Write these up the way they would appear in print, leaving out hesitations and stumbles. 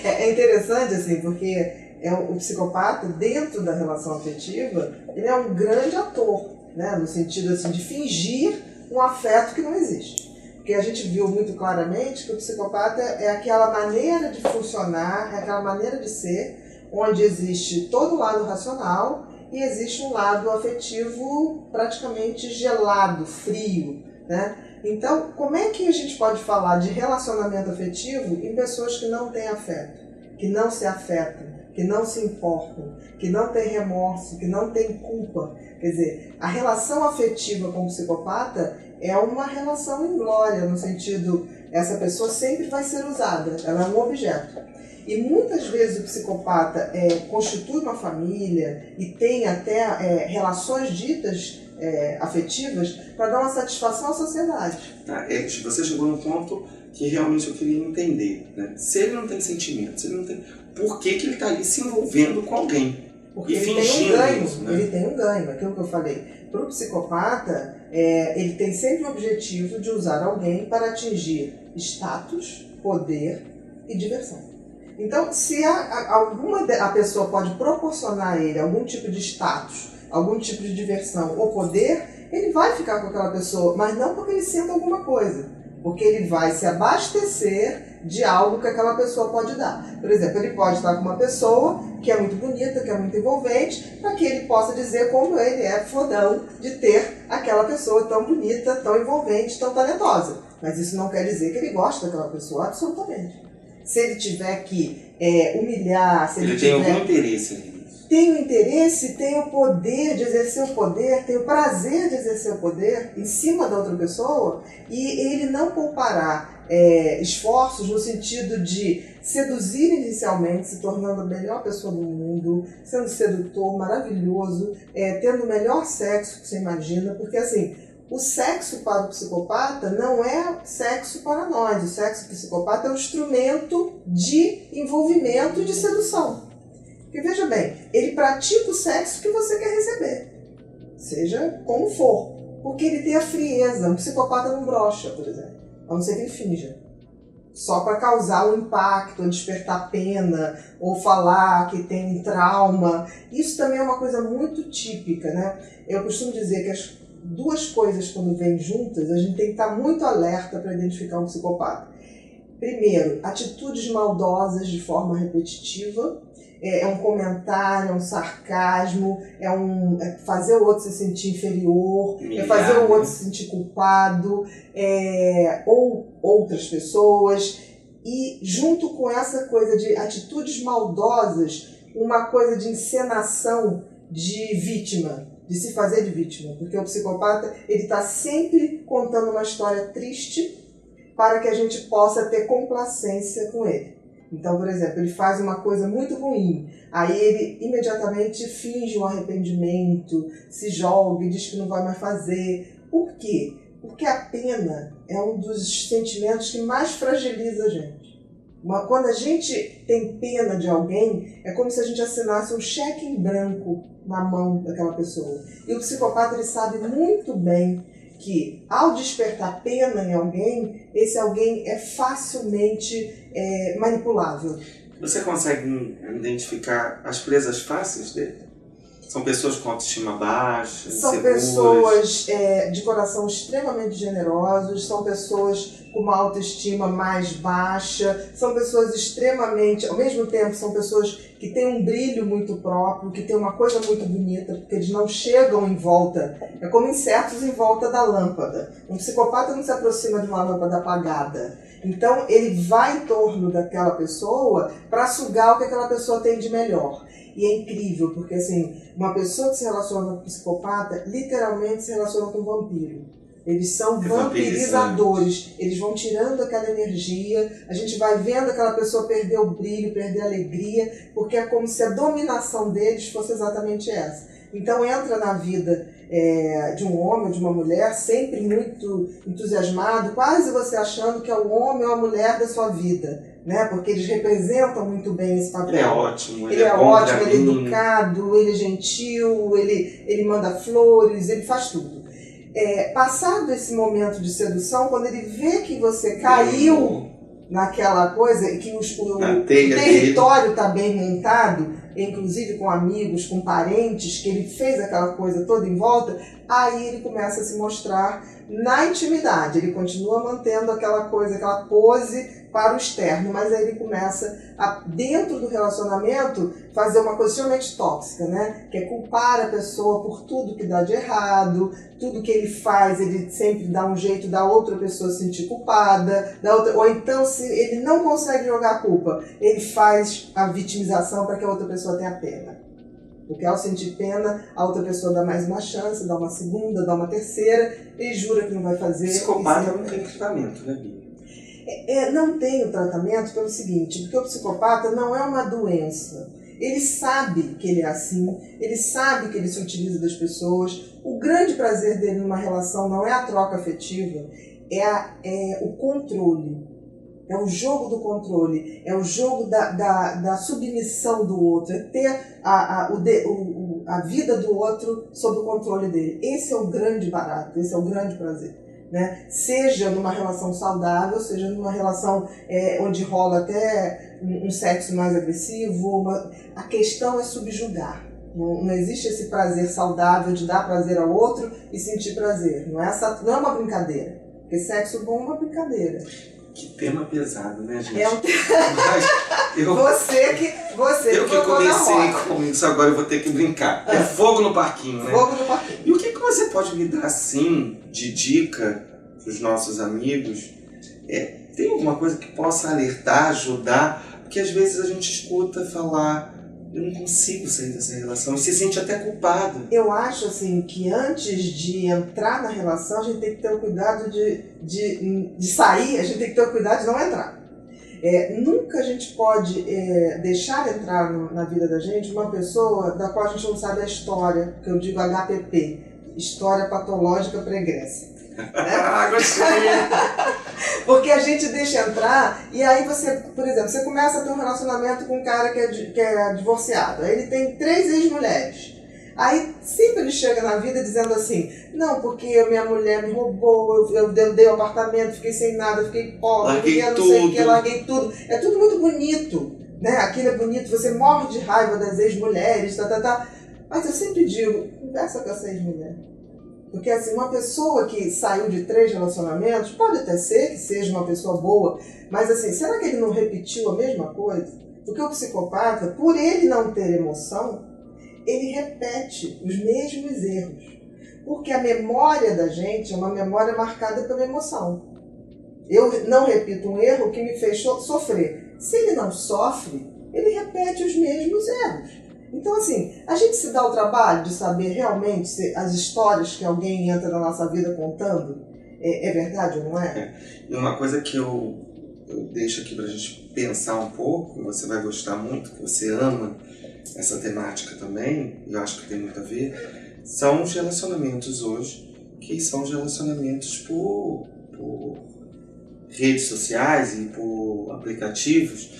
É interessante, assim, porque o psicopata, dentro da relação afetiva, ele é um grande ator, né? No sentido assim, de fingir um afeto que não existe. Porque a gente viu muito claramente que o psicopata é aquela maneira de funcionar, é aquela maneira de ser, onde existe todo o lado racional e existe um lado afetivo praticamente gelado, frio, né? Então, como é que a gente pode falar de relacionamento afetivo em pessoas que não têm afeto, que não se afetam, que não se importam, que não têm remorso, que não têm culpa? Quer dizer, a relação afetiva com o psicopata é uma relação inglória, no sentido, essa pessoa sempre vai ser usada, ela é um objeto. E muitas vezes o psicopata constitui uma família e tem até relações ditas afetivas para dar uma satisfação à sociedade. Você chegou num ponto que realmente eu queria entender, né? Se ele não tem sentimento, se ele não tem... por que ele está ali se envolvendo com alguém? Porque e ele fingindo tem um ganho, isso, né? ele tem um ganho, aquilo que eu falei. Para o psicopata, ele tem sempre o objetivo de usar alguém para atingir status, poder e diversão. Então, se a pessoa pode proporcionar a ele algum tipo de status, algum tipo de diversão ou poder, ele vai ficar com aquela pessoa, mas não porque ele senta alguma coisa, porque ele vai se abastecer de algo que aquela pessoa pode dar. Por exemplo, ele pode estar com uma pessoa que é muito bonita, que é muito envolvente, para que ele possa dizer como ele é fodão de ter aquela pessoa tão bonita, tão envolvente, tão talentosa. Mas isso não quer dizer que ele gosta daquela pessoa, absolutamente. Se ele tiver que humilhar, se ele tem tiver... algum interesse nisso. Tem o interesse, tem o poder de exercer o poder, tem o prazer de exercer o poder em cima da outra pessoa, e ele não poupará esforços no sentido de seduzir inicialmente, se tornando a melhor pessoa do mundo, sendo sedutor, maravilhoso, tendo o melhor sexo que você imagina, porque assim, o sexo para o psicopata não é sexo para nós, o sexo psicopata é um instrumento de envolvimento e de sedução. Porque veja bem, ele pratica o sexo que você quer receber, seja como for, porque ele tem a frieza. Um psicopata não brocha, por exemplo, a não ser que ele finja, só para causar um impacto, ou despertar pena, ou falar que tem um trauma. Isso também é uma coisa muito típica, né? Eu costumo dizer que as duas coisas, quando vêm juntas, a gente tem que estar muito alerta para identificar um psicopata. Primeiro, atitudes maldosas de forma repetitiva. É um comentário, é um sarcasmo, é fazer o outro se sentir inferior, é fazer o outro se sentir culpado, ou outras pessoas. E junto com essa coisa de atitudes maldosas, uma coisa de encenação de vítima, de se fazer de vítima. Porque o psicopata, ele está sempre contando uma história triste para que a gente possa ter complacência com ele. Então, por exemplo, ele faz uma coisa muito ruim, aí ele imediatamente finge um arrependimento, se joga e diz que não vai mais fazer. Por quê? Porque a pena é um dos sentimentos que mais fragiliza a gente. Quando a gente tem pena de alguém, é como se a gente assinasse um cheque em branco na mão daquela pessoa. E o psicopata, ele sabe muito bem que, ao despertar pena em alguém, esse alguém é facilmente manipulável. Você consegue identificar as presas fáceis dele? São pessoas com autoestima baixa, são inseguras. Pessoas de coração extremamente generosos, são pessoas com uma autoestima mais baixa, são pessoas extremamente, ao mesmo tempo, são pessoas que têm um brilho muito próprio, que têm uma coisa muito bonita, porque eles não chegam em volta, é como insetos em volta da lâmpada. Um psicopata não se aproxima de uma lâmpada apagada. Então, ele vai em torno daquela pessoa para sugar o que aquela pessoa tem de melhor. E é incrível, porque assim, uma pessoa que se relaciona com um psicopata, literalmente se relaciona com um vampiro. Eles são vampirizadores, eles vão tirando aquela energia, a gente vai vendo aquela pessoa perder o brilho, perder a alegria, porque é como se a dominação deles fosse exatamente essa. Então entra na vida de um homem ou de uma mulher, sempre muito entusiasmado, quase você achando que é o homem ou a mulher da sua vida, né? Porque eles representam muito bem esse papel. Ele é ótimo, ele é ótimo, ele é educado, ele é gentil, ele manda flores, ele faz tudo. Passado esse momento de sedução, quando ele vê que você caiu naquela coisa que Na o teia território está bem montado, inclusive com amigos, com parentes, que ele fez aquela coisa toda em volta, aí ele começa a se mostrar na intimidade. Ele continua mantendo aquela coisa, aquela pose para o externo, mas aí ele começa a, dentro do relacionamento, fazer uma coisa extremamente tóxica, né? Que é culpar a pessoa por tudo que dá de errado, tudo que ele faz, ele sempre dá um jeito da outra pessoa se sentir culpada, ou então, se ele não consegue jogar a culpa, ele faz a vitimização para que a outra pessoa tenha pena. Porque ao sentir pena, a outra pessoa dá mais uma chance, dá uma segunda, dá uma terceira, e jura que não vai fazer. Psicopata não tem tratamento, né, Bia? Não tem o tratamento pelo seguinte, porque o psicopata não é uma doença. Ele sabe que ele é assim, ele sabe que ele se utiliza das pessoas. O grande prazer dele numa relação não é a troca afetiva, é o controle. É o jogo do controle, é o jogo da submissão do outro, é ter a vida do outro sob o controle dele. Esse é o grande barato, esse é o grande prazer. Né? Seja numa relação saudável, seja numa relação onde rola até um sexo mais agressivo. A questão é subjugar. Não existe esse prazer saudável de dar prazer ao outro e sentir prazer. Não é uma brincadeira. Porque sexo bom é uma brincadeira. Que tema pesado, né, gente? Você que comecei com isso, agora eu vou ter que brincar. É fogo no parquinho, né? Fogo no parquinho. E o que você pode me dar, assim, de dica para os nossos amigos? Tem alguma coisa que possa alertar, ajudar? Porque às vezes a gente escuta falar, eu não consigo sair dessa relação, e se sente até culpado. Eu acho assim que antes de entrar na relação, a gente tem que ter o cuidado de sair, a gente tem que ter o cuidado de não entrar. Nunca a gente pode deixar entrar na vida da gente uma pessoa da qual a gente não sabe a história, que eu digo HPP, História Patológica Pregressa. Gostei! Porque a gente deixa entrar e aí você, por exemplo, você começa a ter um relacionamento com um cara que é divorciado, aí ele tem 3 ex-mulheres. Aí sempre ele chega na vida dizendo assim, não, porque minha mulher me roubou, eu dei o apartamento, fiquei sem nada, fiquei pobre, larguei tudo. É tudo muito bonito, né? Aquilo é bonito, você morre de raiva das ex-mulheres, Mas eu sempre digo, conversa com essa ex-mulher. Porque assim, uma pessoa que saiu de 3 relacionamentos, pode até ser que seja uma pessoa boa, mas assim, será que ele não repetiu a mesma coisa? Porque o psicopata, por ele não ter emoção, ele repete os mesmos erros. Porque a memória da gente é uma memória marcada pela emoção. Eu não repito um erro que me fez sofrer. Se ele não sofre, ele repete os mesmos erros. Então, assim, a gente se dá o trabalho de saber realmente se as histórias que alguém entra na nossa vida contando é verdade ou não é? E uma coisa que eu deixo aqui pra gente pensar um pouco, você vai gostar muito, que você ama essa temática também, e eu acho que tem muito a ver, são os relacionamentos hoje, que são os relacionamentos por redes sociais e por aplicativos,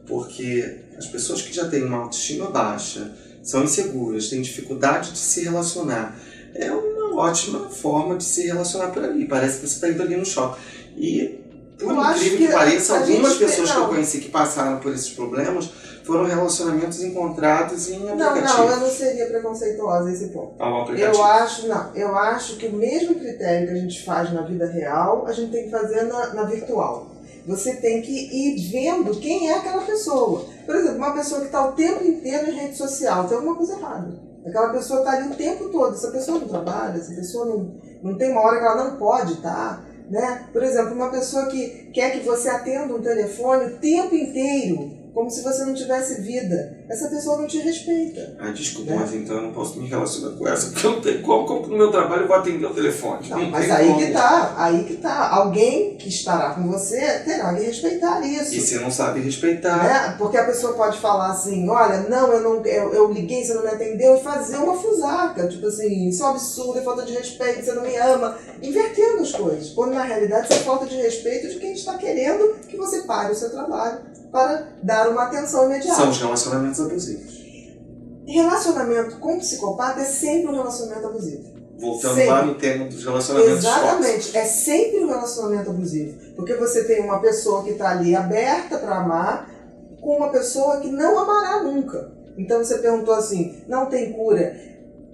porque as pessoas que já têm uma autoestima baixa, são inseguras, têm dificuldade de se relacionar. É uma ótima forma de se relacionar por ali. Parece que você está indo ali no shopping. E, por incrível que pareça, algumas pessoas que eu conheci que passaram por esses problemas foram relacionamentos encontrados em aplicativos. Não, eu não seria preconceituosa nesse ponto. Eu acho que o mesmo critério que a gente faz na vida real, a gente tem que fazer na virtual. Você tem que ir vendo quem é aquela pessoa. Por exemplo, uma pessoa que está o tempo inteiro em rede social, tem alguma coisa errada. Aquela pessoa está ali o tempo todo. Essa pessoa não trabalha, essa pessoa não tem uma hora que ela não pode estar. Né? Por exemplo, uma pessoa que quer que você atenda um telefone o tempo inteiro, como se você não tivesse vida. Essa pessoa não te respeita. Desculpa, mas então eu não posso me relacionar com essa, porque eu não tenho como no meu trabalho eu vou atender o telefone. Não, mas aí que tá. Alguém que estará com você terá que respeitar isso. E se não sabe respeitar... Né? Porque a pessoa pode falar assim, olha, não, eu liguei, você não me atendeu, e fazer uma fusaca. Tipo assim, isso é um absurdo, é falta de respeito, você não me ama. Invertendo as coisas. Quando na realidade isso é falta de respeito de quem está querendo que você pare o seu trabalho para dar uma atenção imediata. São os relacionamentos abusivos. Relacionamento com psicopata é sempre um relacionamento abusivo. Voltando sempre. lá no tema dos relacionamentos Exatamente, tóxicos. é sempre um relacionamento abusivo. Porque você tem uma pessoa que está ali aberta para amar com uma pessoa que não amará nunca. Então você perguntou assim, não tem cura?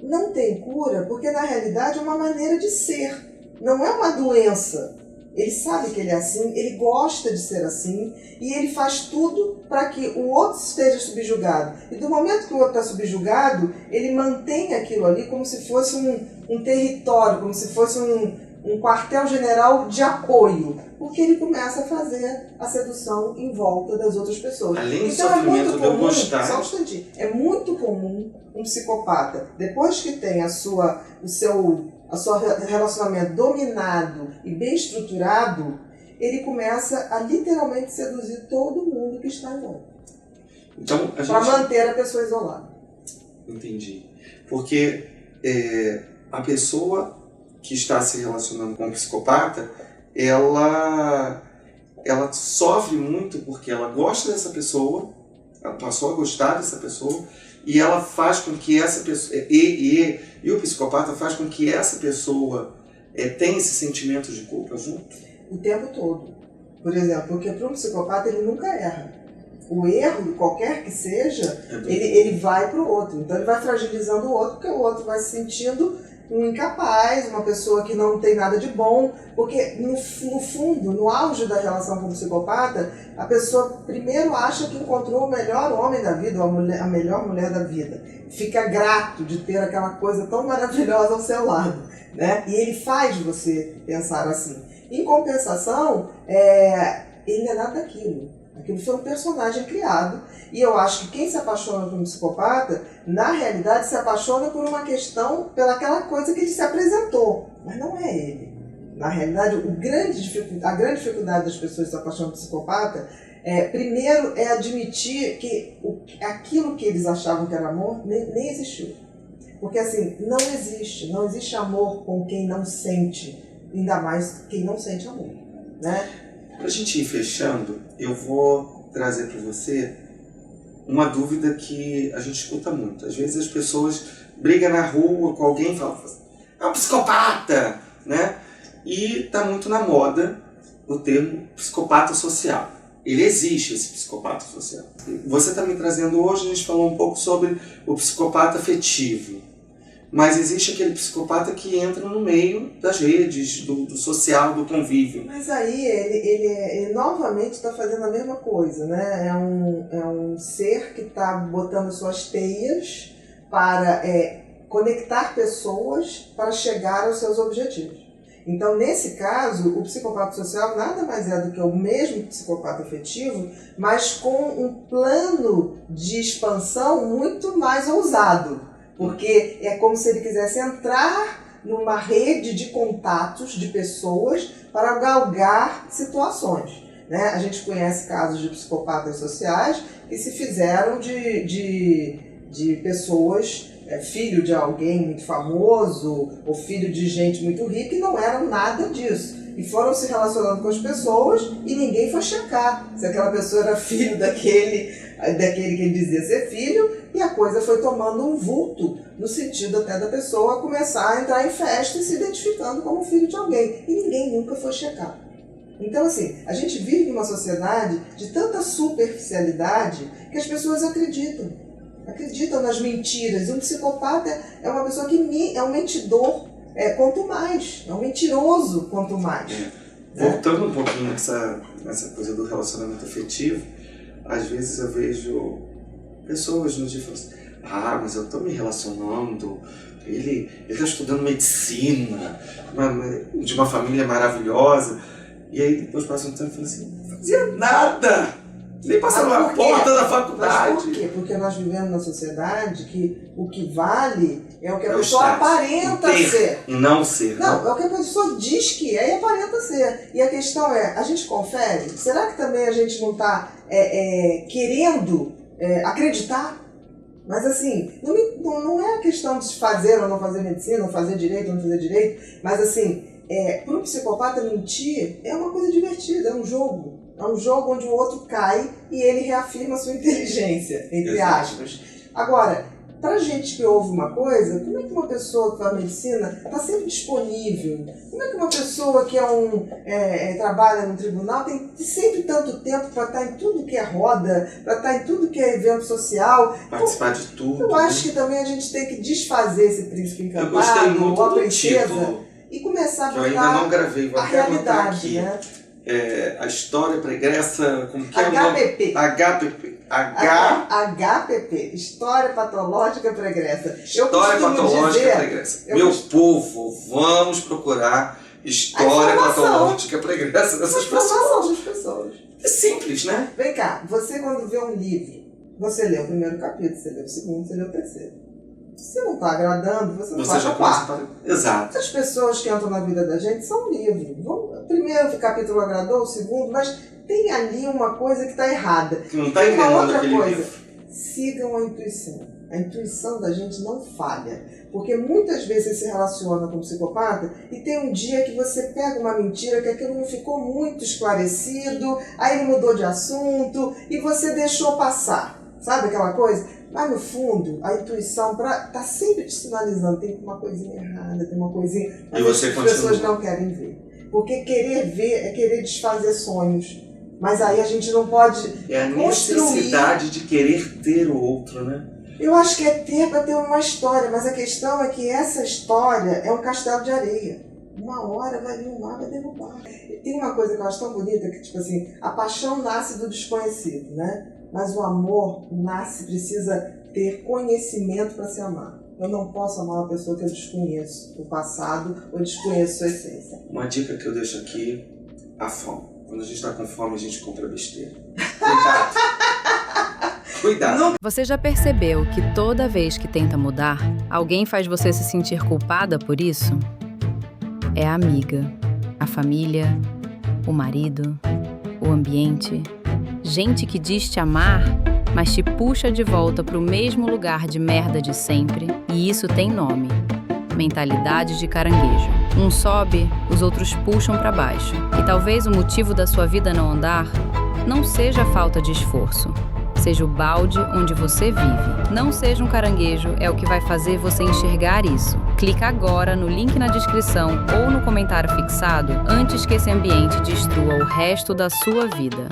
Não tem cura porque na realidade é uma maneira de ser, não é uma doença. Ele sabe que ele é assim, ele gosta de ser assim e ele faz tudo para que o outro esteja subjugado. E do momento que o outro está subjugado, ele mantém aquilo ali como se fosse um território, como se fosse um quartel-general de apoio, porque ele começa a fazer a sedução em volta das outras pessoas. Além do Então sofrimento de eu gostar. só um instantinho, é muito comum um psicopata, depois que tem o seu relacionamento dominado e bem estruturado, ele começa a literalmente seduzir todo mundo que está em volta. Então, Para manter a pessoa isolada. Entendi. Porque a pessoa que está se relacionando com um psicopata, ela sofre muito porque ela gosta dessa pessoa, ela passou a gostar dessa pessoa, e ela faz com que essa pessoa, e o psicopata faz com que essa pessoa tenha esse sentimento de culpa junto? O tempo todo. Por exemplo, porque para um psicopata ele nunca erra. O erro, qualquer que seja, ele vai para o outro. Então ele vai fragilizando o outro, porque o outro vai se sentindo um incapaz, uma pessoa que não tem nada de bom, porque no fundo, no auge da relação com o psicopata, a pessoa primeiro acha que encontrou o melhor homem da vida, ou a melhor mulher da vida. Fica grato de ter aquela coisa tão maravilhosa ao seu lado, né? E ele faz você pensar assim. Em compensação, ele não é nada daquilo. Aquilo foi um personagem criado. E eu acho que quem se apaixona por um psicopata, na realidade se apaixona por uma questão, pelaquela coisa que ele se apresentou. Mas não é ele. Na realidade, a grande dificuldade das pessoas que se apaixonam por psicopata, primeiro é admitir que aquilo que eles achavam que era amor nem existiu. Porque assim, não existe amor com quem não sente, ainda mais quem não sente amor, né? Para a gente ir fechando, eu vou trazer para você uma dúvida que a gente escuta muito. Às vezes as pessoas brigam na rua com alguém e falam, é um psicopata, né? E está muito na moda o termo psicopata social. Ele existe, esse psicopata social. Você está me trazendo hoje, a gente falou um pouco sobre o psicopata afetivo. Mas existe aquele psicopata que entra no meio das redes, do social, do convívio. Mas aí ele novamente está fazendo a mesma coisa, né? É um ser que está botando suas teias para conectar pessoas para chegar aos seus objetivos. Então, nesse caso, o psicopata social nada mais é do que o mesmo psicopata afetivo, mas com um plano de expansão muito mais ousado. Porque é como se ele quisesse entrar numa rede de contatos de pessoas para galgar situações, né? A gente conhece casos de psicopatas sociais que se fizeram de pessoas, filho de alguém muito famoso ou filho de gente muito rica e não eram nada disso. E foram se relacionando com as pessoas e ninguém foi checar se aquela pessoa era filho daquele que ele dizia ser filho, e a coisa foi tomando um vulto, no sentido até da pessoa começar a entrar em festa e se identificando como filho de alguém. E ninguém nunca foi checar. Então, assim, a gente vive numa sociedade de tanta superficialidade que as pessoas acreditam nas mentiras. Um psicopata é uma pessoa que é um mentidor, quanto mais, é um mentiroso quanto mais. Voltando um pouquinho nessa coisa do relacionamento afetivo, às vezes eu vejo pessoas nos dizem assim, mas eu estou me relacionando, ele está estudando medicina, de uma família maravilhosa, e aí depois passa um tempo e fala assim, não fazia nada, nem passava na porta da faculdade. Mas por quê? Porque nós vivemos numa sociedade que o que vale é o que a pessoa aparenta ser. E não ser. Não, é o que a pessoa diz que é e aparenta ser. E a questão é, a gente confere? Será que também a gente não está querendo acreditar? Mas assim, não é a questão de fazer ou não fazer medicina, ou fazer direito ou não fazer direito, mas assim, para um psicopata mentir é uma coisa divertida, é um jogo. É um jogo onde o outro cai e ele reafirma a sua inteligência, entre aspas. Agora, Pra gente que ouve uma coisa, como é que uma pessoa que faz medicina está sempre disponível? Como é que uma pessoa que trabalha no tribunal tem sempre tanto tempo para estar em tudo que é roda, para estar em tudo que é evento social? Participar de tudo. Eu acho que também a gente tem que desfazer esse príncipe Eu gostei encantado, muito ou a do princesa, título, e começar a que eu ainda botar não gravei, vou a até anotar realidade, aqui. né? A história pregressa, como que é o nome? HPP. HPP. HPP, História Patológica Pregressa. História Patológica Pregressa. Meu povo, vamos procurar História Patológica Pregressa dessas pessoas. Das pessoas. É simples, né? Vem cá, você quando vê um livro, você lê o primeiro capítulo, você lê o segundo, você lê o terceiro. Se não está agradando, você não vai para o quarto. Exato. As pessoas que entram na vida da gente são livres. O primeiro capítulo agradou, o segundo, mas tem ali uma coisa que está errada. Que não está engrenando aquele livro. Sigam a intuição. A intuição da gente não falha. Porque muitas vezes você se relaciona com um psicopata e tem um dia que você pega uma mentira, que aquilo não ficou muito esclarecido, aí ele mudou de assunto e você deixou passar. Sabe aquela coisa? Mas no fundo, a intuição tá sempre te sinalizando, tem uma coisinha errada, tem uma coisinha... E você as pessoas não querem ver. Porque querer ver é querer desfazer sonhos. Mas aí a gente não pode É a construir. necessidade de querer ter o outro, né? Eu acho que é ter para ter uma história, mas a questão é que essa história é um castelo de areia. Uma hora vai vir um mar, vai derrubar. E tem uma coisa que eu acho tão bonita, que tipo assim, a paixão nasce do desconhecido, né? Mas o amor precisa ter conhecimento para se amar. Eu não posso amar uma pessoa que eu desconheço o passado ou desconheço sua essência. Uma dica que eu deixo aqui, a fome. Quando a gente está com fome, a gente compra besteira. Cuidado. Cuidado. Você já percebeu que toda vez que tenta mudar, alguém faz você se sentir culpada por isso? É a amiga, a família, o marido, o ambiente. Gente que diz te amar, mas te puxa de volta pro mesmo lugar de merda de sempre. E isso tem nome: mentalidade de caranguejo. Um sobe, os outros puxam pra baixo. E talvez o motivo da sua vida não andar não seja a falta de esforço, seja o balde onde você vive. Não seja um caranguejo é o que vai fazer você enxergar isso. Clica agora no link na descrição ou no comentário fixado antes que esse ambiente destrua o resto da sua vida.